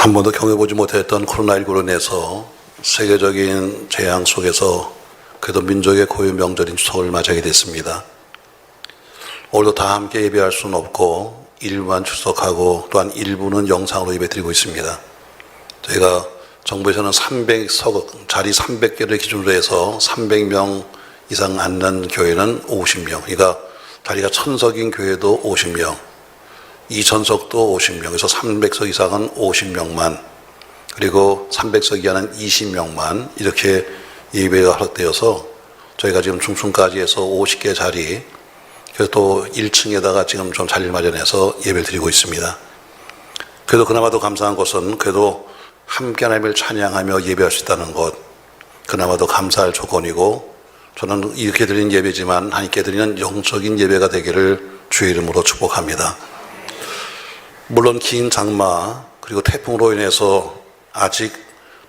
한 번도 경험해보지 못했던 코로나19로 인해서 세계적인 재앙 속에서 그래도 민족의 고유 명절인 추석을 맞이하게 됐습니다. 오늘도 다 함께 예배할 수는 없고 일부만 출석하고 또한 일부는 영상으로 예배드리고 있습니다. 저희가 정부에서는 자리 300개를 기준으로 해서 300명 이상 앉는 교회는 50명, 그러니까 자리가 1000석인 교회도 50명, 2000석도 50명, 그래서 300석 이상은 50명만, 그리고 300석 이하는 20명만 이렇게 예배가 허락되어서 저희가 지금 중층까지 해서 50개 자리, 그래서 또 1층에다가 지금 좀 자리를 마련해서 예배를 드리고 있습니다. 그래도 그나마도 감사한 것은 그래도 함께 하나님을 찬양하며 예배할 수 있다는 것, 그나마도 감사할 조건이고, 저는 이렇게 드리는 예배지만 하나님께 드리는 영적인 예배가 되기를 주의 이름으로 축복합니다. 물론 긴 장마 그리고 태풍으로 인해서 아직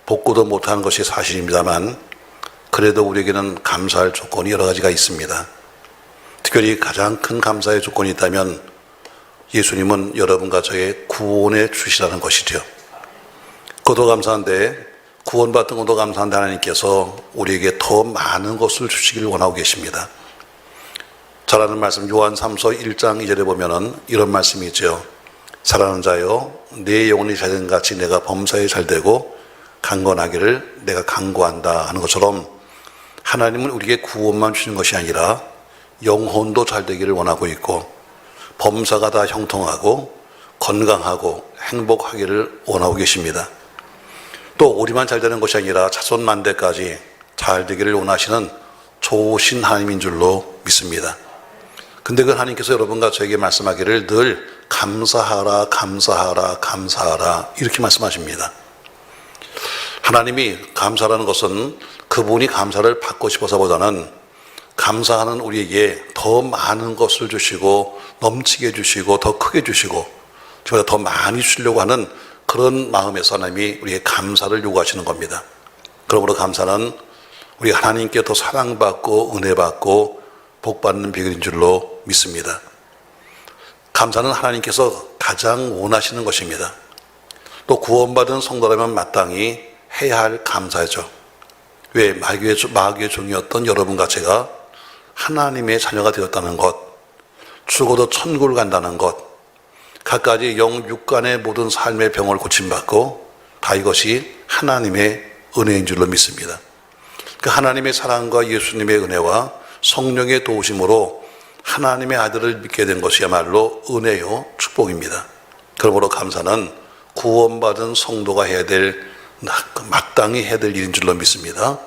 복구도 못한 것이 사실입니다만, 그래도 우리에게는 감사할 조건이 여러 가지가 있습니다. 특별히 가장 큰 감사의 조건이 있다면 예수님은 여러분과 저의 구원해 주시라는 것이죠. 그것도 감사한데, 구원받은 것도 감사한데 하나님께서 우리에게 더 많은 것을 주시기를 원하고 계십니다. 잘 아는 말씀 요한 3서 1장 2절에 보면은 이런 말씀이 있죠. 사랑하는 자여, 내 영혼이 잘된 같이 내가 범사에 잘되고 강건하기를 내가 강구한다 하는 것처럼, 하나님은 우리에게 구원만 주시는 것이 아니라 영혼도 잘되기를 원하고 있고, 범사가 다 형통하고 건강하고 행복하기를 원하고 계십니다. 또 우리만 잘되는 것이 아니라 자손 만대까지 잘되기를 원하시는 좋으신 하나님인 줄로 믿습니다. 근데 그 하나님께서 여러분과 저에게 말씀하기를 늘 감사하라, 감사하라, 감사하라 이렇게 말씀하십니다. 하나님이 감사라는 것은 그분이 감사를 받고 싶어서보다는 감사하는 우리에게 더 많은 것을 주시고 넘치게 주시고 더 크게 주시고 저보다 더 많이 주시려고 하는 그런 마음에서 하나님이 우리에게 감사를 요구하시는 겁니다. 그러므로 감사는 우리 하나님께 더 사랑받고 은혜받고 복받는 비결인 줄로 믿습니다. 감사는 하나님께서 가장 원하시는 것입니다. 또 구원받은 성도라면 마땅히 해야 할 감사죠. 왜? 마귀의 종이었던 여러분과 제가 하나님의 자녀가 되었다는 것, 죽어도 천국을 간다는 것, 갖가지 영육간의 모든 삶의 병을 고침받고 다 이것이 하나님의 은혜인 줄로 믿습니다. 그 하나님의 사랑과 예수님의 은혜와 성령의 도우심으로 하나님의 아들을 믿게 된 것이야말로 은혜요 축복입니다. 그러므로 감사는 구원받은 성도가 해야 될, 마땅히 해야 될 일인 줄로 믿습니다.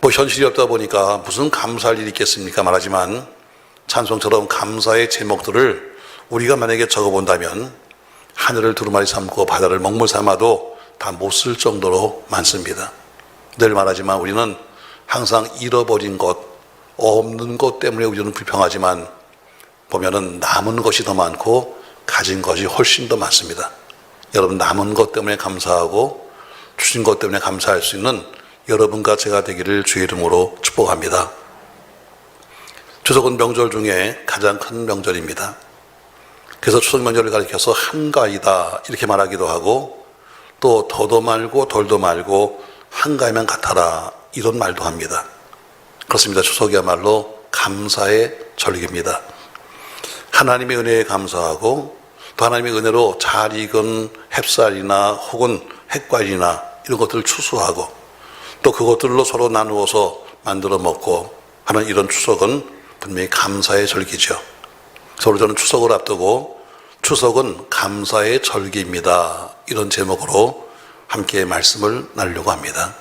현실이 없다 보니까 무슨 감사할 일이 있겠습니까? 말하지만 찬송처럼 감사의 제목들을 우리가 만약에 적어본다면 하늘을 두루마리 삼고 바다를 먹물 삼아도 다 못 쓸 정도로 많습니다. 늘 말하지만 우리는 항상 잃어버린 것, 없는 것 때문에 우리는 불평하지만 보면은 남은 것이 더 많고 가진 것이 훨씬 더 많습니다. 여러분, 남은 것 때문에 감사하고 주신 것 때문에 감사할 수 있는 여러분과 제가 되기를 주의 이름으로 축복합니다. 추석은 명절 중에 가장 큰 명절입니다. 그래서 추석 명절을 가리켜서 한가위다 이렇게 말하기도 하고, 또 더도 말고 덜도 말고 한가위만 같아라 이런 말도 합니다. 그렇습니다. 추석이야말로 감사의 절기입니다. 하나님의 은혜에 감사하고 또 하나님의 은혜로 잘 익은 햅쌀이나 혹은 핵과일이나 이런 것들을 추수하고 또 그것들로 서로 나누어서 만들어 먹고 하는 이런 추석은 분명히 감사의 절기죠. 그래서 저는 추석을 앞두고 추석은 감사의 절기입니다 이런 제목으로 함께 말씀을 나누려고 합니다.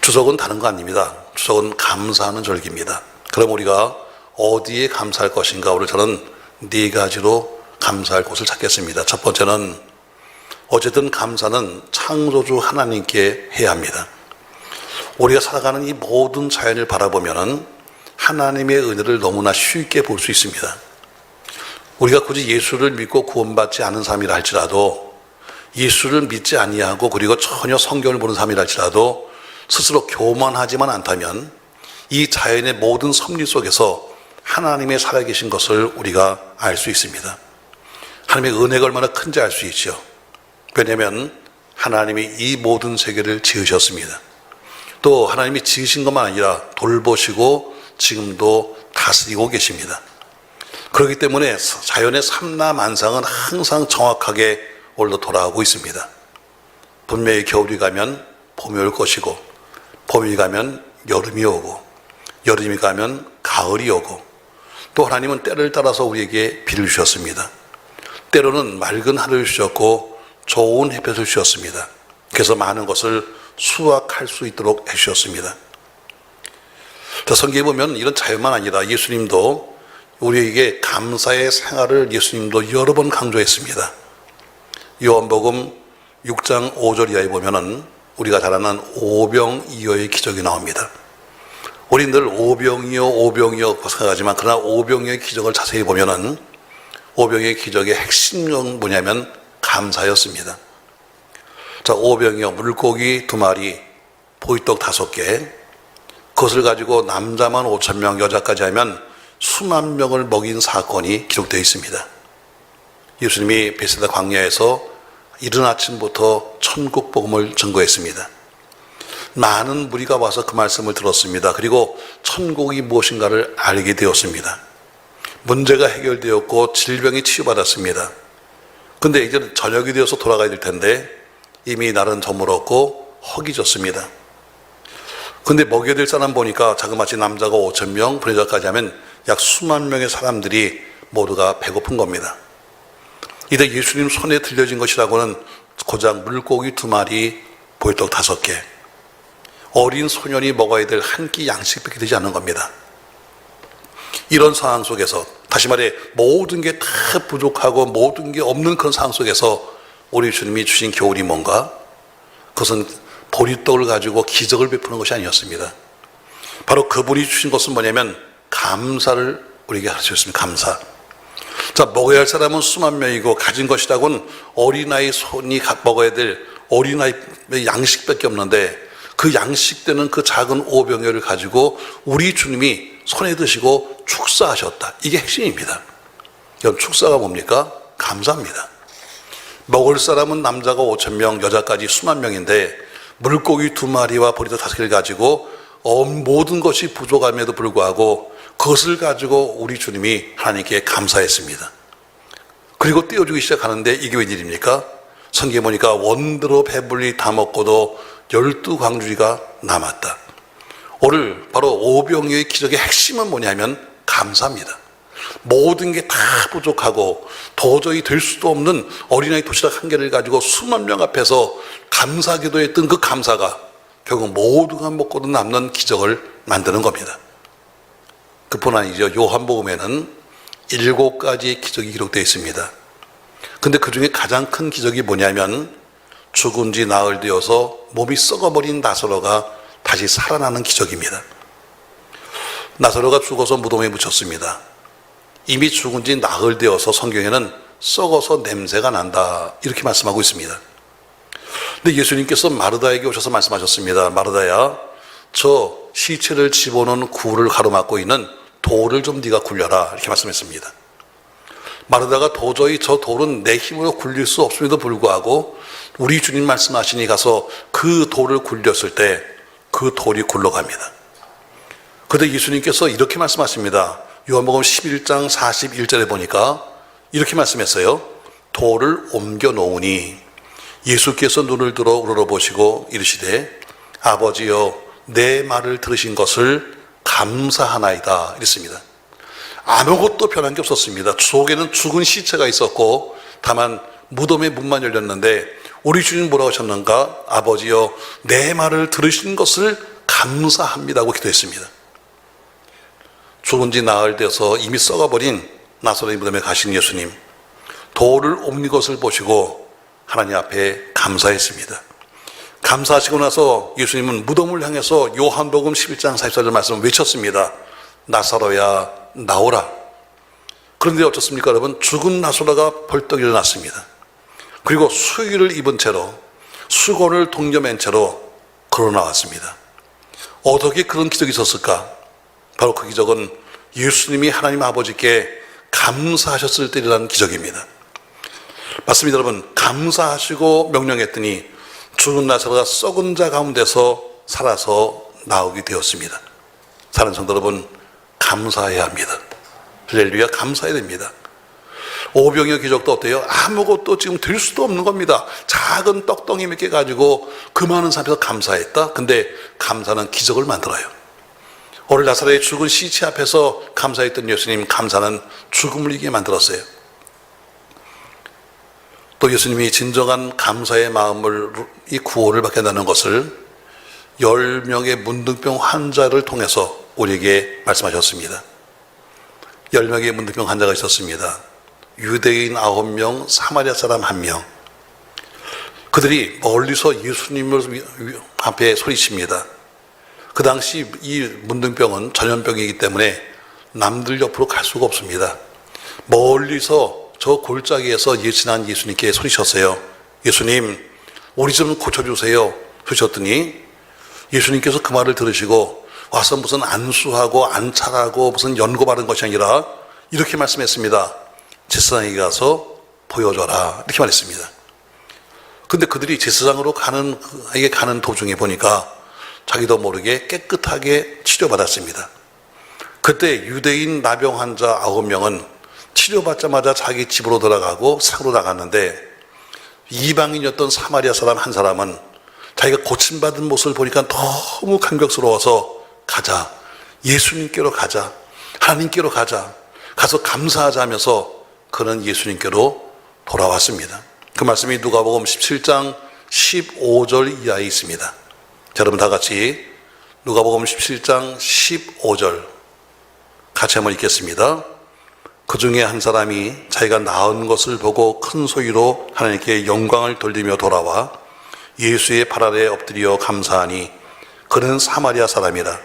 추석은 다른 거 아닙니다. 추석은 감사하는 절기입니다. 그럼 우리가 어디에 감사할 것인가? 오늘 저는 4가지로 감사할 곳을 찾겠습니다. 첫 번째는 어쨌든 감사는 창조주 하나님께 해야 합니다. 우리가 살아가는 이 모든 자연을 바라보면은 하나님의 은혜를 너무나 쉽게 볼 수 있습니다. 우리가 굳이 예수를 믿고 구원받지 않은 삶이라 할지라도, 예수를 믿지 아니하고 그리고 전혀 성경을 보는 삶이라 할지라도 스스로 교만하지만 않다면 이 자연의 모든 섭리 속에서 하나님의 살아계신 것을 우리가 알 수 있습니다. 하나님의 은혜가 얼마나 큰지 알 수 있죠. 왜냐하면 하나님이 이 모든 세계를 지으셨습니다. 또 하나님이 지으신 것만 아니라 돌보시고 지금도 다스리고 계십니다. 그렇기 때문에 자연의 삼라만상은 항상 정확하게 올라 돌아오고 있습니다. 분명히 겨울이 가면 봄이 올 것이고, 봄이 가면 여름이 오고, 여름이 가면 가을이 오고, 또 하나님은 때를 따라서 우리에게 비를 주셨습니다. 때로는 맑은 하늘을 주셨고 좋은 햇볕을 주셨습니다. 그래서 많은 것을 수확할 수 있도록 해주셨습니다. 성경에 보면 이런 자연만 아니라 예수님도 우리에게 감사의 생활을 예수님도 여러 번 강조했습니다. 요한복음 6장 5절 이하에 보면은 우리가 잘 아는 오병이어의 기적이 나옵니다. 우리 늘 오병이어 생각하지만 그러나 오병이어의 기적을 자세히 보면은 오병이어의 기적의 핵심은 뭐냐면 감사였습니다. 자, 오병이어 물고기 2마리, 보리떡 5개, 그것을 가지고 남자만 5,000명, 여자까지 하면 수만 명을 먹인 사건이 기록되어 있습니다. 예수님이 베세다 광야에서 이른 아침부터 천국 복음을 증거했습니다. 많은 무리가 와서 그 말씀을 들었습니다. 그리고 천국이 무엇인가를 알게 되었습니다. 문제가 해결되었고 질병이 치유받았습니다. 근데 이제 저녁이 되어서 돌아가야 될 텐데 이미 날은 저물었고 허기졌습니다. 근데 먹여야 될 사람 보니까 자그마치 남자가 5,000명, 여자까지 하면 약 수만 명의 사람들이 모두가 배고픈 겁니다. 이때 예수님 손에 들려진 것이라고는 고작 물고기 2마리, 보리떡 5개, 어린 소년이 먹어야 될 한 끼 양식밖에 되지 않는 겁니다. 이런 상황 속에서, 다시 말해 모든 게 다 부족하고 모든 게 없는 그런 상황 속에서 우리 주님이 주신 교훈이 뭔가? 그것은 보리떡을 가지고 기적을 베푸는 것이 아니었습니다. 바로 그분이 주신 것은 뭐냐면 감사를 우리에게 가르치셨습니다. 감사. 자, 먹어야 할 사람은 수만 명이고 가진 것이라고는 어린아이 손이 먹어야 될 어린아이 양식밖에 없는데 그 양식되는 그 작은 오병이어를 가지고 우리 주님이 손에 드시고 축사하셨다. 이게 핵심입니다. 여러분, 축사가 뭡니까? 감사입니다. 먹을 사람은 남자가 5,000명, 여자까지 수만 명인데 물고기 2마리와 보리떡 5개를 가지고 모든 것이 부족함에도 불구하고 그것을 가지고 우리 주님이 하나님께 감사했습니다. 그리고 떼어주기 시작하는데 이게 웬일입니까? 성경에 보니까 원대로 배불리 다 먹고도 12광주리가 남았다. 오늘 바로 오병이어의 기적의 핵심은 뭐냐면 감사입니다. 모든 게 다 부족하고 도저히 될 수도 없는 어린아이 도시락 1개를 가지고 수만 명 앞에서 감사 기도했던 그 감사가 결국 모두가 먹고도 남는 기적을 만드는 겁니다. 그뿐 아니죠. 요한복음에는 7가지의 기적이 기록되어 있습니다. 근데 그 중에 가장 큰 기적이 뭐냐면 죽은 지 나흘 되어서 몸이 썩어버린 나사로가 다시 살아나는 기적입니다. 나사로가 죽어서 무덤에 묻혔습니다. 이미 죽은 지 나흘 되어서 성경에는 썩어서 냄새가 난다 이렇게 말씀하고 있습니다. 근데 예수님께서 마르다에게 오셔서 말씀하셨습니다. 마르다야, 저 시체를 집어넣은 굴을 가로막고 있는 돌을 좀 네가 굴려라 이렇게 말씀했습니다. 마르다가 도저히 저 돌은 내 힘으로 굴릴 수 없음에도 불구하고 우리 주님 말씀하시니 가서 그 돌을 굴렸을 때 그 돌이 굴러갑니다. 그런데 예수님께서 이렇게 말씀하십니다. 요한복음 11장 41절에 보니까 이렇게 말씀했어요. 돌을 옮겨 놓으니 예수께서 눈을 들어 우러러보시고 이르시되 아버지여 내 말을 들으신 것을 감사하나이다 이랬습니다. 아무것도 변한 게 없었습니다. 속에는 죽은 시체가 있었고 다만 무덤의 문만 열렸는데 우리 주님 뭐라고 하셨는가? 아버지여 내 말을 들으신 것을 감사합니다고 기도했습니다. 죽은 지 나흘 돼서 이미 썩어버린 나사로의 무덤에 가신 예수님, 돌을 옮긴 것을 보시고 하나님 앞에 감사했습니다. 감사하시고 나서 예수님은 무덤을 향해서 요한복음 11장 44절 말씀을 외쳤습니다. 나사로야 나오라. 그런데 어떻습니까 여러분? 죽은 나사로가 벌떡 일어났습니다. 그리고 수의를 입은 채로 수건을 동여맨 채로 걸어 나왔습니다. 어떻게 그런 기적이 있었을까? 바로 그 기적은 예수님이 하나님 아버지께 감사하셨을 때 일어난 기적입니다. 맞습니다, 여러분. 감사하시고 명령했더니 죽은 나사로가 썩은 자 가운데서 살아서 나오게 되었습니다. 사랑하는 성도 여러분, 감사해야 합니다. 할렐루야, 감사해야 됩니다. 오병이어 기적도 어때요? 아무것도 지금 될 수도 없는 겁니다. 작은 떡덩이 몇 개 가지고 그 많은 사람에서 감사했다. 근데 감사는 기적을 만들어요. 오늘 나사로의 죽은 시체 앞에서 감사했던 예수님, 감사는 죽음을 이기게 만들었어요. 또 예수님이 진정한 감사의 마음을, 이 구원을 받게 된다는 것을 10명의 문둥병 환자를 통해서 우리에게 말씀하셨습니다. 10명의 문둥병 환자가 있었습니다. 유대인 9명, 사마리아 사람 1명. 그들이 멀리서 예수님을 앞에 소리칩니다. 그 당시 이 문둥병은 전염병이기 때문에 남들 옆으로 갈 수가 없습니다. 멀리서 저 골짜기에서 지난 예수님께 소리쳤어요. 예수님, 우리 좀 고쳐주세요. 그러셨더니 예수님께서 그 말을 들으시고 와서 무슨 안수하고 안찰하고 무슨 연고 바른 것이 아니라 이렇게 말씀했습니다. 제사장에게 가서 보여줘라. 이렇게 말했습니다. 근데 그들이 제사장으로 가는 도중에 보니까 자기도 모르게 깨끗하게 치료받았습니다. 그때 유대인 나병 환자 9명은 치료받자마자 자기 집으로 돌아가고 산으로 나갔는데 이방인이었던 사마리아 사람 한 사람은 자기가 고침받은 모습을 보니까 너무 감격스러워서 가자, 예수님께로 가자, 하나님께로 가자, 가서 감사하자 하면서 그는 예수님께로 돌아왔습니다. 그 말씀이 누가복음 17장 15절 이하에 있습니다. 자, 여러분 다 같이 누가복음 17장 15절 같이 한번 읽겠습니다. 그 중에 한 사람이 자기가 나은 것을 보고 큰 소리로 하나님께 영광을 돌리며 돌아와 예수의 발 아래 엎드려 감사하니 그는 사마리아 사람이라.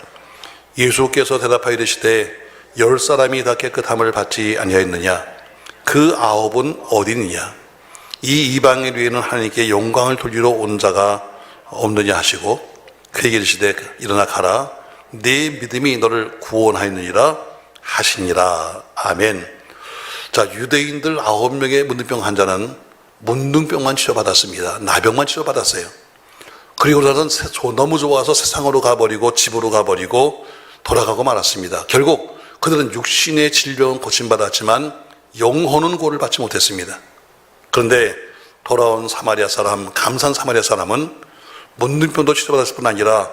예수께서 대답하여 이르시되 10사람이 다 깨끗함을 받지 아니하였느냐? 그 9은 어디 있느냐? 이 이방인 외에는 하나님께 영광을 돌리러 온 자가 없느냐 하시고 그에게 이르시되 일어나 가라. 네 믿음이 너를 구원하였느니라 하시니라. 아멘. 자, 유대인들 9명의 문둥병 환자는 문둥병만 치료받았습니다. 나병만 치료받았어요. 그리고 나서는 너무 좋아서 세상으로 가버리고 집으로 가버리고 돌아가고 말았습니다. 결국 그들은 육신의 질병은 고침받았지만 영혼은 구원을 받지 못했습니다. 그런데 돌아온 사마리아 사람, 감사한 사마리아 사람은 문둥병도 치료받았을 뿐 아니라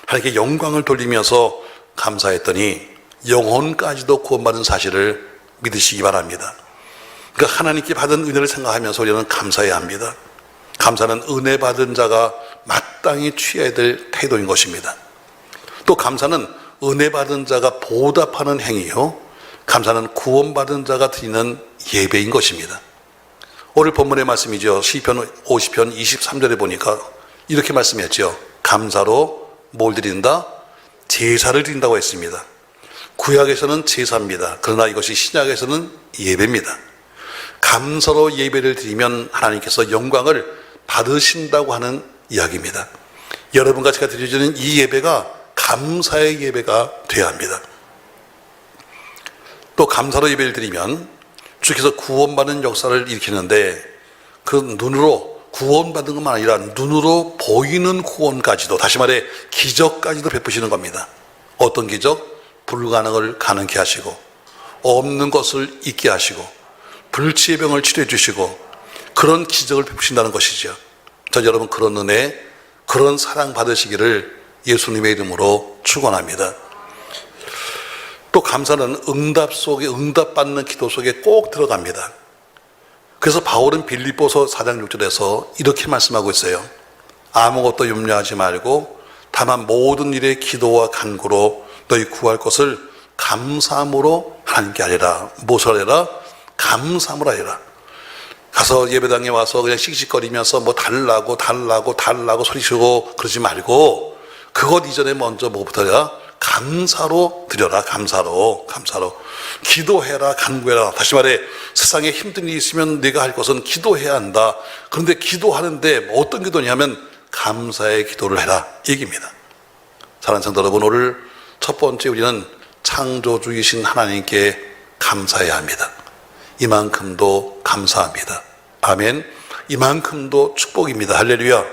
하나님께 영광을 돌리면서 감사했더니 영혼까지도 구원받은 사실을 믿으시기 바랍니다. 그러니까 하나님께 받은 은혜를 생각하면서 우리는 감사해야 합니다. 감사는 은혜 받은 자가 마땅히 취해야 될 태도인 것입니다. 또 감사는 은혜 받은 자가 보답하는 행위요, 감사는 구원받은 자가 드리는 예배인 것입니다. 오늘 본문의 말씀이죠. 시편 50편 23절에 보니까 이렇게 말씀했죠. 감사로 뭘 드린다? 제사를 드린다고 했습니다. 구약에서는 제사입니다. 그러나 이것이 신약에서는 예배입니다. 감사로 예배를 드리면 하나님께서 영광을 받으신다고 하는 이야기입니다. 여러분과 제가 드려지는 이 예배가 감사의 예배가 되어야 합니다. 또 감사로 예배를 드리면 주께서 구원받는 역사를 일으키는데 그 눈으로 구원받은 것만 아니라 눈으로 보이는 구원까지도, 다시 말해 기적까지도 베푸시는 겁니다. 어떤 기적? 불가능을 가능케 하시고 없는 것을 있게 하시고 불치의 병을 치료해 주시고 그런 기적을 베푸신다는 것이죠. 저 여러분 그런 은혜, 그런 사랑 받으시기를 예수님의 이름으로 축원합니다. 또 감사는 응답받는 기도 속에 꼭 들어갑니다. 그래서 바울은 빌립보서 4장 6절에서 이렇게 말씀하고 있어요. 아무것도 염려하지 말고 다만 모든 일에 기도와 간구로 너희 구할 것을 감사함으로 하나님께 하리라. 무엇을 하리라? 감사함으로 하리라. 가서 예배당에 와서 그냥 씩씩거리면서 뭐 달라고 소리치고 그러지 말고 그것 이전에 먼저 뭐부터 해라? 감사로 드려라. 감사로 기도해라. 간구해라. 다시 말해 세상에 힘든 일이 있으면 네가 할 것은 기도해야 한다. 그런데 기도하는데 어떤 기도냐면 감사의 기도를 해라 얘기입니다. 사랑하는 성도 여러분, 오늘 첫 번째 우리는 창조주이신 하나님께 감사해야 합니다. 이만큼도 감사합니다. 아멘. 이만큼도 축복입니다. 할렐루야.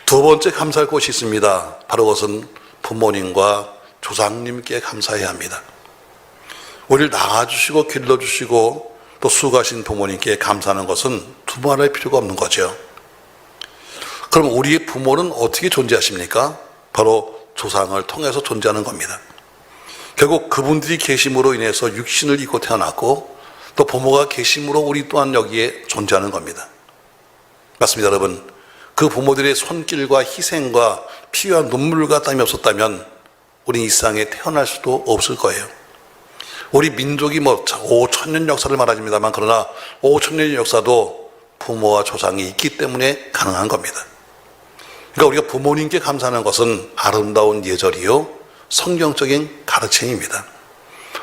두 번째 감사할 것이 있습니다. 바로 그것은 부모님과 조상님께 감사해야 합니다. 우리를 낳아주시고 길러주시고 또 수고하신 부모님께 감사하는 것은 두말할 필요가 없는 거죠. 그럼 우리의 부모는 어떻게 존재하십니까? 바로 조상을 통해서 존재하는 겁니다. 결국 그분들이 계심으로 인해서 육신을 입고 태어났고 또 부모가 계심으로 우리 또한 여기에 존재하는 겁니다. 맞습니다, 여러분. 그 부모들의 손길과 희생과 피와 눈물과 땀이 없었다면 우리 이 세상에 태어날 수도 없을 거예요. 우리 민족이 5천년 역사를 말합니다만 그러나 5천년의 역사도 부모와 조상이 있기 때문에 가능한 겁니다. 그러니까 우리가 부모님께 감사하는 것은 아름다운 예절이요 성경적인 가르침입니다.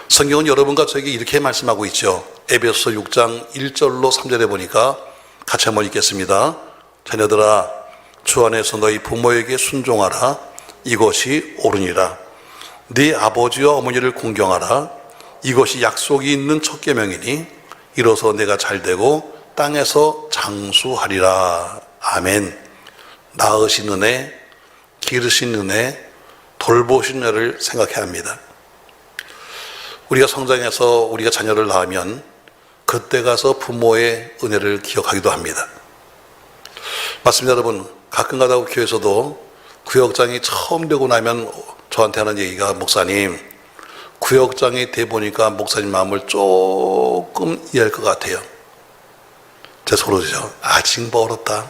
성경은 여러분과 저에게 이렇게 말씀하고 있죠. 에베소서 6장 1절로 3절에 보니까 같이 한번 읽겠습니다. 자녀들아 주 안에서 너희 부모에게 순종하라. 이것이 옳으니라. 네 아버지와 어머니를 공경하라. 이것이 약속이 있는 첫 계명이니 이로써 내가 잘되고 땅에서 장수하리라. 아멘. 낳으신 은혜, 기르신 은혜, 돌보신 은혜를 생각해야 합니다. 우리가 성장해서 우리가 자녀를 낳으면 그때 가서 부모의 은혜를 기억하기도 합니다. 맞습니다, 여러분. 가끔 가다 교회에서도 구역장이 처음 되고 나면 저한테 하는 얘기가 목사님, 구역장이 돼 보니까 목사님 마음을 조금 이해할 것 같아요. 제 소리죠. 아직 멀었다.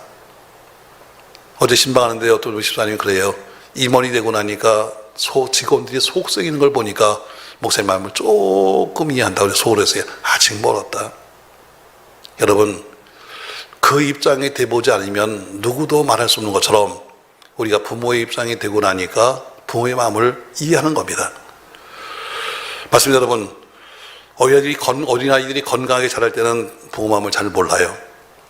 어제 신방하는데 어떤 우리 집사님이 그래요. 임원이 되고 나니까 직원들이 속 썩이는 걸 보니까 목사님 마음을 조금 이해한다고 속으로 했어요. 아직 멀었다. 여러분, 그 입장이 돼보지 않으면 누구도 말할 수 없는 것처럼 우리가 부모의 입장이 되고 나니까 부모의 마음을 이해하는 겁니다. 맞습니다, 여러분. 어린아이들이 건강하게 자랄 때는 부모 마음을 잘 몰라요.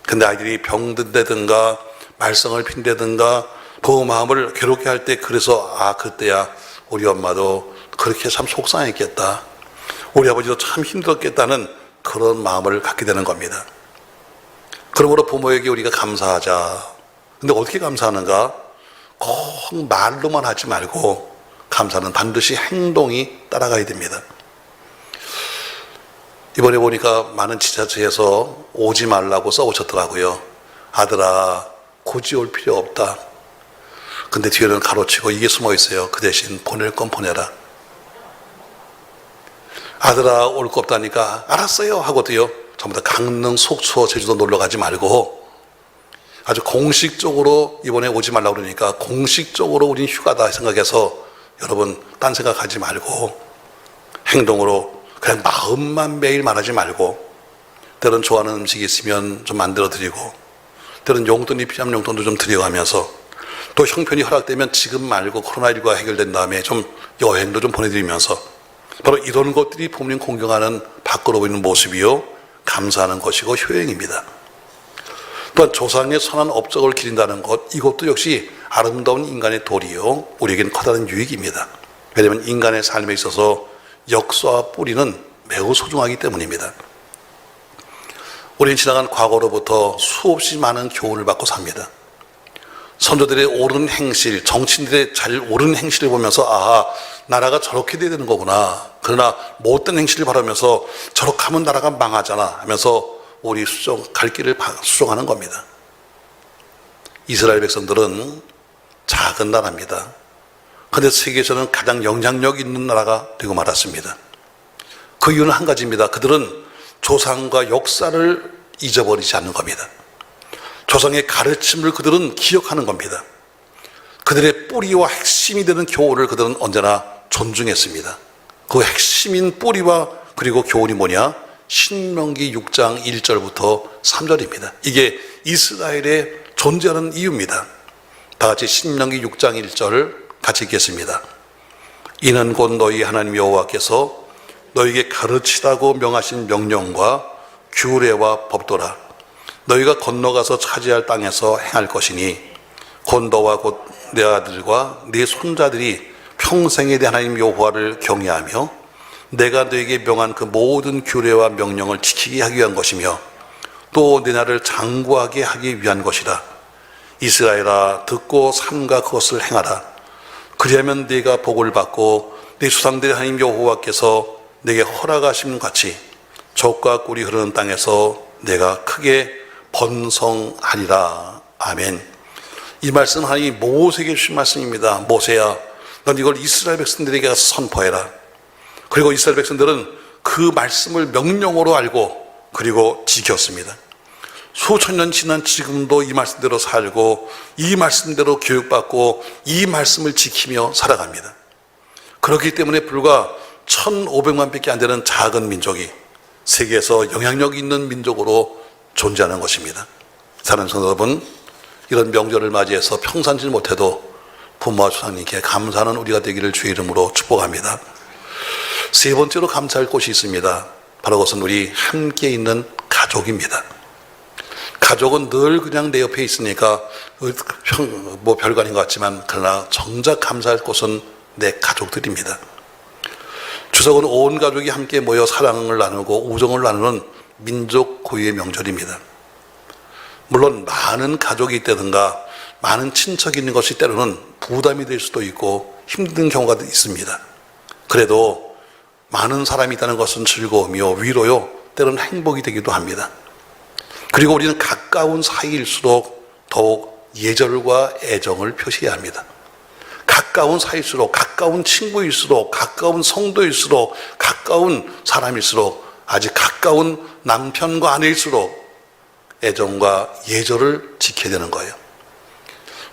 근데 아이들이 병든다든가 말썽을 핀다든가 부모 마음을 괴롭게 할 때 그래서 그때야 우리 엄마도 그렇게 참 속상했겠다. 우리 아버지도 참 힘들었겠다는 그런 마음을 갖게 되는 겁니다. 그러므로 부모에게 우리가 감사하자. 근데 어떻게 감사하는가? 꼭 말로만 하지 말고 감사는 반드시 행동이 따라가야 됩니다. 이번에 보니까 많은 지자체에서 오지 말라고 써오셨더라고요. 아들아, 굳이 올 필요 없다. 근데 뒤에는 가로치고 이게 숨어 있어요. 그 대신 보낼 건 보내라. 아들아, 올 거 없다니까 알았어요 하고도요. 전부 다 강릉, 속초, 제주도 놀러 가지 말고 아주 공식적으로 이번에 오지 말라고 그러니까 공식적으로 우린 휴가다 생각해서 여러분 딴 생각하지 말고 행동으로 그냥 마음만 매일 말하지 말고 때론 좋아하는 음식이 있으면 좀 만들어 드리고 때론 용돈이 필요하면 용돈도 좀 드려가면서 또 형편이 허락되면 지금 말고 코로나19가 해결된 다음에 좀 여행도 좀 보내드리면서 바로 이런 것들이 부모님 공경하는 밖으로 보이는 모습이요 감사하는 것이고 효행입니다. 또한 조상의 선한 업적을 기린다는 것, 이것도 역시 아름다운 인간의 도리요 우리에게는 커다란 유익입니다. 왜냐하면 인간의 삶에 있어서 역사와 뿌리는 매우 소중하기 때문입니다. 우리는 지나간 과거로부터 수없이 많은 교훈을 받고 삽니다. 선조들의 옳은 행실, 정치인들의 잘 옳은 행실을 보면서 나라가 저렇게 돼야 되는 거구나. 그러나 못된 행실을 바라면서 저렇게 하면 나라가 망하잖아 하면서 우리 갈 길을 수정하는 겁니다. 이스라엘 백성들은 작은 나라입니다. 그런데 세계에서는 가장 영향력 있는 나라가 되고 말았습니다. 그 이유는 한 가지입니다. 그들은 조상과 역사를 잊어버리지 않는 겁니다. 조상의 가르침을 그들은 기억하는 겁니다. 그들의 뿌리와 핵심이 되는 교훈을 그들은 언제나 존중했습니다. 그 핵심인 뿌리와 그리고 교훈이 뭐냐? 신명기 6장 1절부터 3절입니다. 이게 이스라엘의 존재하는 이유입니다. 다 같이 신명기 6장 1절 같이 읽겠습니다. 이는 곧 너희 하나님 여호와께서 너희에게 가르치라고 명하신 명령과 규례와 법도라. 너희가 건너가서 차지할 땅에서 행할 것이니 곧 너와 곧 내 아들과 네 손자들이 평생에 대한 하나님 여호와를 경외하며 내가 너에게 명한 그 모든 규례와 명령을 지키게 하기 위한 것이며 또 내 나라를 장구하게 하기 위한 것이라. 이스라엘아, 듣고 삼가 그것을 행하라. 그리하면 네가 복을 받고 네 조상들의 하나님 여호와께서 내게 허락하신 같이 젖과 꿀이 흐르는 땅에서 내가 크게 번성하리라. 아멘. 이 말씀 하나님이 모세에게 주신 말씀입니다. 모세야, 넌 이걸 이스라엘 백성들에게 선포해라. 그리고 이스라엘 백성들은 그 말씀을 명령으로 알고 그리고 지켰습니다. 수천 년 지난 지금도 이 말씀대로 살고 이 말씀대로 교육받고 이 말씀을 지키며 살아갑니다. 그렇기 때문에 불과 1,500만 밖에 안 되는 작은 민족이 세계에서 영향력 있는 민족으로 존재하는 것입니다. 사랑하는 성도 여러분, 이런 명절을 맞이해서 평산질 못해도 부모와 조상님께 감사하는 우리가 되기를 주의 이름으로 축복합니다. 세 번째로 감사할 곳이 있습니다. 바로 그것은 우리 함께 있는 가족입니다. 가족은 늘 그냥 내 옆에 있으니까 뭐 별거 아닌 것 같지만 그러나 정작 감사할 곳은 내 가족들입니다. 추석은 온 가족이 함께 모여 사랑을 나누고 우정을 나누는 민족 고유의 명절입니다. 물론 많은 가족이 있다든가 많은 친척이 있는 것이 때로는 부담이 될 수도 있고 힘든 경우가 있습니다. 그래도 많은 사람이 있다는 것은 즐거움이요, 위로요, 때로는 행복이 되기도 합니다. 그리고 우리는 가까운 사이일수록 더욱 예절과 애정을 표시해야 합니다. 가까운 사이일수록, 가까운 친구일수록, 가까운 성도일수록, 가까운 사람일수록, 아직 가까운 남편과 아내일수록 애정과 예절을 지켜야 되는 거예요.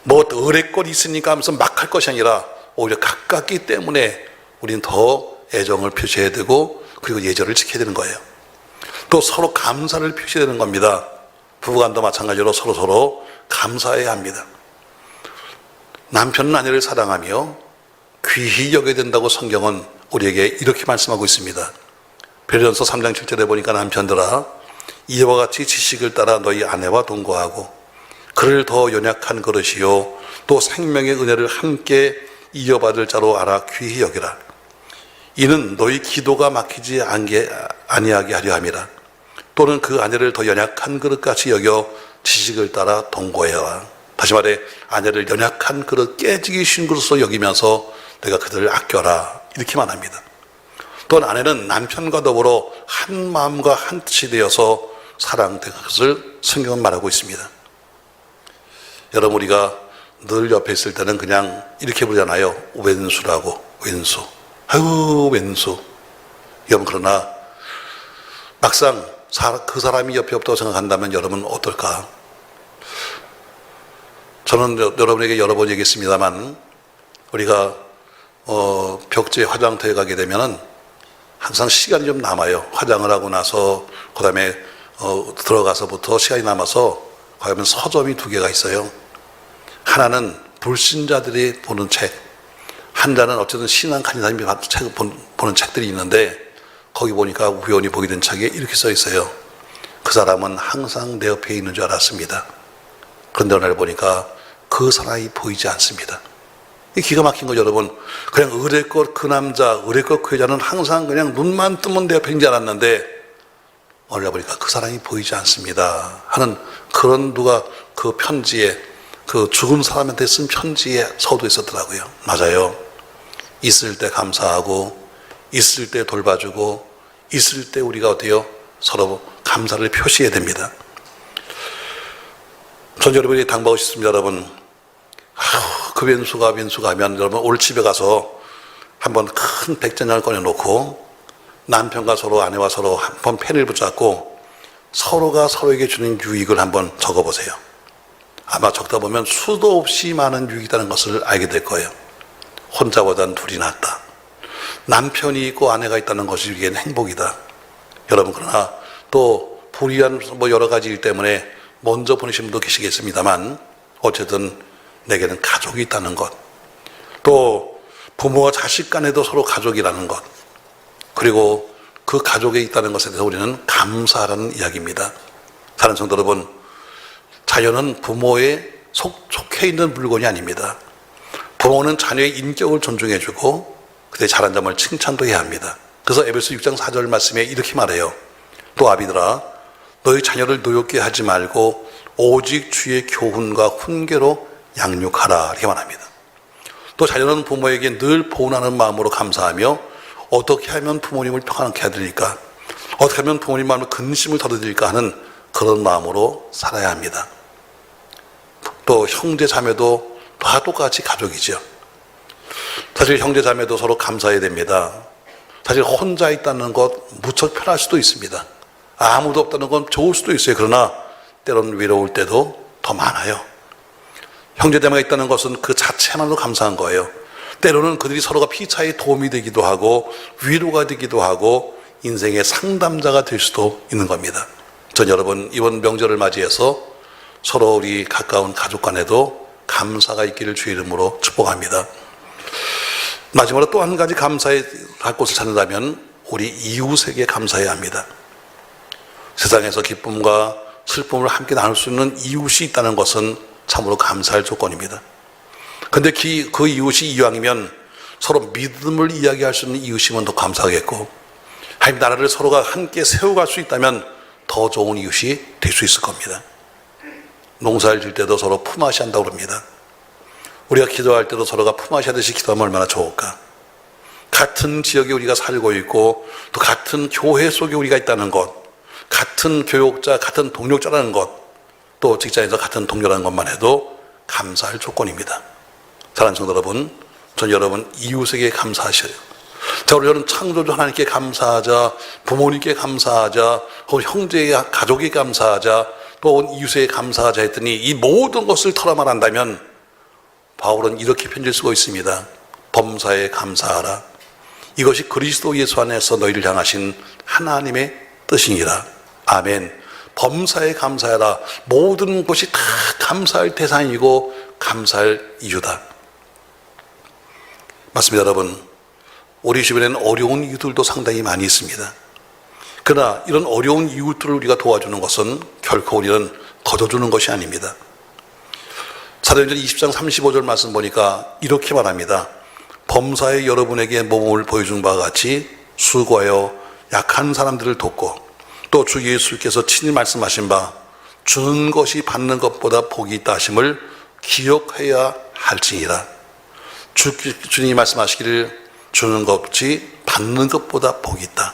뭐 의뢰권이 있으니까 하면서 막 할 것이 아니라 오히려 가깝기 때문에 우리는 더 애정을 표시해야 되고 그리고 예절을 지켜야 되는 거예요. 또 서로 감사를 표시해야 되는 겁니다. 부부간도 마찬가지로 서로 감사해야 합니다. 남편은 아내를 사랑하며 귀히 여겨야 된다고 성경은 우리에게 이렇게 말씀하고 있습니다. 베드로전서 3장 7절에 보니까 남편들아, 이와 같이 지식을 따라 너희 아내와 동거하고 그를 더 연약한 그릇이요 또 생명의 은혜를 함께 이어받을 자로 알아 귀히 여기라. 이는 너희 기도가 막히지 아니하게 하려 함이라. 또는 그 아내를 더 연약한 그릇같이 여겨 지식을 따라 동거해와. 다시 말해 아내를 연약한 그릇, 깨지기 쉬운 그릇으로 여기면서 내가 그들을 아껴라, 이렇게 말합니다. 또한 아내는 남편과 더불어 한 마음과 한 뜻이 되어서 사랑된 것을 성경은 말하고 있습니다. 여러분, 우리가 늘 옆에 있을 때는 그냥 이렇게 부르잖아요. 왼수라고. 왼수. 아유, 왼수. 여러분, 그러나 막상 그 사람이 옆에 없다고 생각한다면 여러분은 어떨까? 저는 여러분에게 여러 번 얘기했습니다만 우리가 벽지에 화장터에 가게 되면은 항상 시간이 좀 남아요. 화장을 하고 나서 그 다음에 들어가서부터 시간이 남아서 가면 서점이 2개가 있어요. 하나는 불신자들이 보는 책, 한자는 어쨌든 신앙 가진 사람이 보는 책들이 있는데 거기 보니까 우연히 보게 된 책에 이렇게 써 있어요. 그 사람은 항상 내 옆에 있는 줄 알았습니다. 그런데 오늘 보니까 그 사람이 보이지 않습니다. 이 기가 막힌 거 여러분. 그냥 의뢰껏 그 남자, 의뢰껏 그 여자는 항상 그냥 눈만 뜨면 내 옆에 있는 줄 알았는데 오늘 보니까 그 사람이 보이지 않습니다 하는 그런 누가 그 편지에, 그 죽은 사람한테 쓴 편지에 서두에 있었더라고요. 맞아요. 있을 때 감사하고 있을 때 돌봐주고 있을 때 우리가 어때요? 서로 감사를 표시해야 됩니다. 전 여러분이 당부하고 싶습니다. 여러분, 그 왼수가 하면 여러분 오늘 집에 가서 한번 큰 백전장을 꺼내놓고 남편과 서로, 아내와 서로 한번 펜을 붙잡고 서로가 서로에게 주는 유익을 한번 적어보세요. 아마 적다 보면 수도 없이 많은 유익이 있다는 것을 알게 될 거예요. 혼자보단 둘이 낫다. 남편이 있고 아내가 있다는 것이 이게 행복이다. 여러분, 그러나 또 불의한 여러 가지 일 때문에 먼저 보내신 분도 계시겠습니다만 어쨌든 내게는 가족이 있다는 것, 또 부모와 자식 간에도 서로 가족이라는 것, 그리고 그 가족에 있다는 것에 대해서 우리는 감사하라는 이야기입니다. 사랑하는 성도 여러분, 자녀는 부모에 속해 있는 물건이 아닙니다. 부모는 자녀의 인격을 존중해주고 그때 잘한 점을 칭찬도 해야 합니다. 그래서 에베소 6장 4절 말씀에 이렇게 말해요. 또 아비들아, 너희 자녀를 노엽게 하지 말고 오직 주의 교훈과 훈계로 양육하라 이렇게 말합니다. 또 자녀는 부모에게 늘 보훈하는 마음으로 감사하며 어떻게 하면 부모님을 평안케 해드릴까, 어떻게 하면 부모님 마음에 근심을 덜어드릴까 하는 그런 마음으로 살아야 합니다. 또 형제 자매도 다 똑같이 가족이죠. 사실 형제 자매도 서로 감사해야 됩니다. 사실 혼자 있다는 것 무척 편할 수도 있습니다. 아무도 없다는 건 좋을 수도 있어요. 그러나 때로는 외로울 때도 더 많아요. 형제자매가 있다는 것은 그 자체만으로 감사한 거예요. 때로는 그들이 서로가 피차에 도움이 되기도 하고 위로가 되기도 하고 인생의 상담자가 될 수도 있는 겁니다. 전 여러분 이번 명절을 맞이해서 서로 우리 가까운 가족 간에도 감사가 있기를 주의 이름으로 축복합니다. 마지막으로 또 한 가지 감사의 할 곳을 찾는다면 우리 이웃에게 감사해야 합니다. 세상에서 기쁨과 슬픔을 함께 나눌 수 있는 이웃이 있다는 것은 참으로 감사할 조건입니다. 그런데 그 이웃이 이왕이면 서로 믿음을 이야기할 수 있는 이웃이면 더 감사하겠고, 하나님 나라를 서로가 함께 세워갈 수 있다면 더 좋은 이웃이 될 수 있을 겁니다. 농사를 질 때도 서로 품앗이 한다고 그럽니다. 우리가 기도할 때도 서로가 품앗이 하듯이 기도하면 얼마나 좋을까. 같은 지역에 우리가 살고 있고 또 같은 교회 속에 우리가 있다는 것, 같은 교육자, 같은 동력자라는 것, 또 직장에서 같은 동료라는 것만 해도 감사할 조건입니다. 사랑하는 성도 여러분, 전 여러분 이웃에게 감사하셔요. 자, 우리 여러분 창조주 하나님께 감사하자, 부모님께 감사하자, 혹은 형제에게, 가족에게 감사하자, 또 이웃에게 감사하자 했더니 이 모든 것을 털어 말한다면 바울은 이렇게 편지를 쓰고 있습니다. 범사에 감사하라. 이것이 그리스도 예수 안에서 너희를 향하신 하나님의 뜻이니라. 아멘. 범사에 감사하라. 모든 것이 다 감사할 대상이고 감사할 이유다. 맞습니다, 여러분. 우리 주변에는 어려운 이웃들도 상당히 많이 있습니다. 그러나 이런 어려운 이웃들을 우리가 도와주는 것은 결코 우리는 거둬주는 것이 아닙니다. 사도행전 20장 35절 말씀 보니까 이렇게 말합니다. 범사에 여러분에게 모범을 보여준 바와 같이 수고하여 약한 사람들을 돕고 또 주 예수께서 친히 말씀하신 바 주는 것이 받는 것보다 복이 있다 하심을 기억해야 할지니라. 주님이 말씀하시기를 주는 것이 받는 것보다 복이 있다.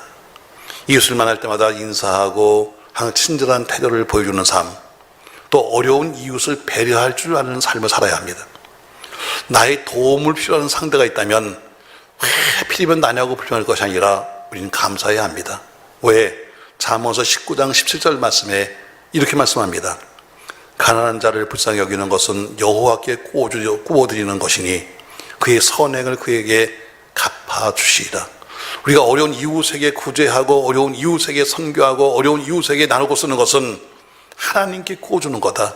이웃을 만날 때마다 인사하고 항상 친절한 태도를 보여주는 삶, 또 어려운 이웃을 배려할 줄 아는 삶을 살아야 합니다. 나의 도움을 필요한 상대가 있다면 왜 하필이면 나냐고 불평할 것이 아니라 우리는 감사해야 합니다. 왜? 잠언서 19장 17절 말씀에 이렇게 말씀합니다. 가난한 자를 불쌍히 여기는 것은 여호와께 꾸어드리는 것이니 그의 선행을 그에게 갚아주시리라. 우리가 어려운 이웃에게 구제하고 어려운 이웃에게 선교하고 어려운 이웃에게 나누고 쓰는 것은 하나님께 꾸어주는 거다.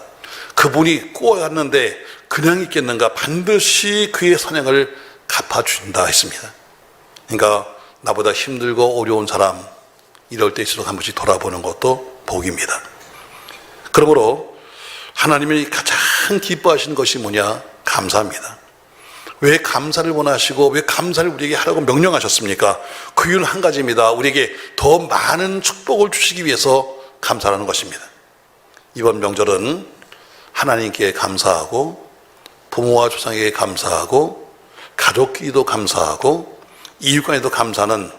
그분이 꾸어갔는데 그냥 있겠는가? 반드시 그의 선행을 갚아준다 했습니다. 그러니까 나보다 힘들고 어려운 사람, 이럴 때일수록 한 번씩 돌아보는 것도 복입니다. 그러므로 하나님이 가장 기뻐하시는 것이 뭐냐? 감사합니다. 왜 감사를 원하시고 왜 감사를 우리에게 하라고 명령하셨습니까? 그 이유는 한 가지입니다. 우리에게 더 많은 축복을 주시기 위해서 감사하는 것입니다. 이번 명절은 하나님께 감사하고 부모와 조상에게 감사하고 가족끼리도 감사하고 이웃간에도 감사하는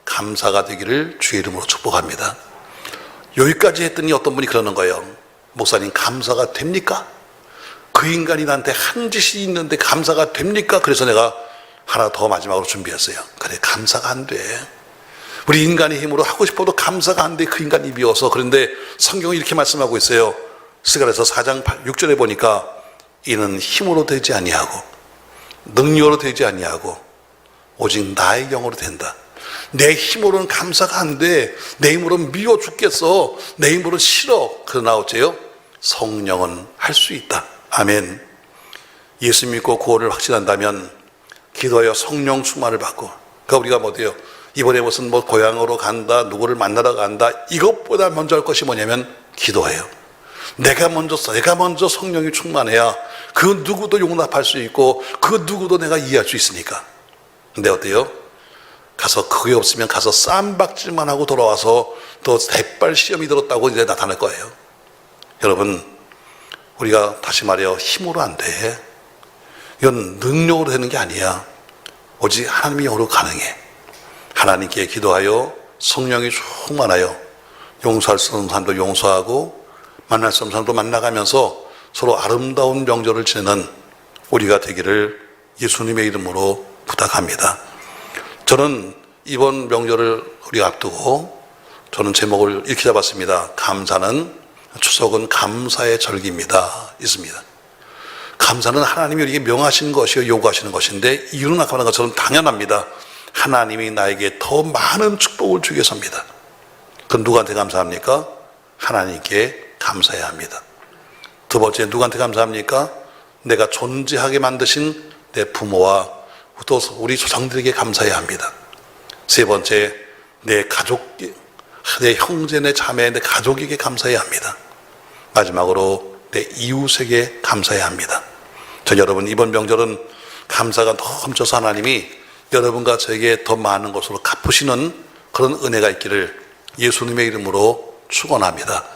감사가 되기를 주의 이름으로 축복합니다. 여기까지 했더니 어떤 분이 그러는 거예요. 목사님, 감사가 됩니까? 그 인간이 나한테 한 짓이 있는데 감사가 됩니까? 그래서 내가 하나 더 마지막으로 준비했어요. 그래, 감사가 안 돼. 우리 인간의 힘으로 하고 싶어도 감사가 안 돼. 그 인간이 미워서. 그런데 성경이 이렇게 말씀하고 있어요. 스가랴서 4장 6절에 보니까 이는 힘으로 되지 아니하고 능력으로 되지 아니하고 오직 나의 영으로 된다. 내 힘으로는 감사가 안 돼. 내 힘으로는 미워 죽겠어. 내 힘으로는 싫어. 그러나 어째요? 성령은 할 수 있다. 아멘. 예수 믿고 구원을 확신한다면 기도하여 성령 충만을 받고, 그러니까 우리가 뭐 돼요? 이번에 무슨 뭐 고향으로 간다, 누구를 만나러 간다, 이것보다 먼저 할 것이 뭐냐면 기도해요. 내가 먼저 성령이 충만해야 그 누구도 용납할 수 있고 그 누구도 내가 이해할 수 있으니까. 근데 어때요? 가서 그게 없으면 가서 쌈박질만 하고 돌아와서 또 대빨 시험이 들었다고 이제 나타날 거예요. 여러분, 우리가 다시 말해요. 힘으로 안 돼. 이건 능력으로 되는 게 아니야. 오직 하나님의 영으로 가능해. 하나님께 기도하여 성령이 충만하여 용서할 수 없는 사람도 용서하고 만날 수 없는 사람도 만나가면서 서로 아름다운 명절을 지내는 우리가 되기를 예수님의 이름으로 부탁합니다. 저는 이번 명절을 우리가 앞두고 저는 제목을 이렇게 잡았습니다. 추석은 감사의 절기입니다. 있습니다. 감사는 하나님이 우리에게 명하신 것이요 요구하시는 것인데 이유는 아까 말한 것처럼 당연합니다. 하나님이 나에게 더 많은 축복을 주기 위해서입니다. 그럼 누구한테 감사합니까? 하나님께 감사해야 합니다. 두 번째, 누구한테 감사합니까? 내가 존재하게 만드신 내 부모와 또 우리 조상들에게 감사해야 합니다. 세 번째, 내 가족, 내 형제, 내 자매, 내 가족에게 감사해야 합니다. 마지막으로 내 이웃에게 감사해야 합니다. 저 여러분, 이번 명절은 감사가 넘쳐서 하나님이 여러분과 저에게 더 많은 것으로 갚으시는 그런 은혜가 있기를 예수님의 이름으로 축원합니다.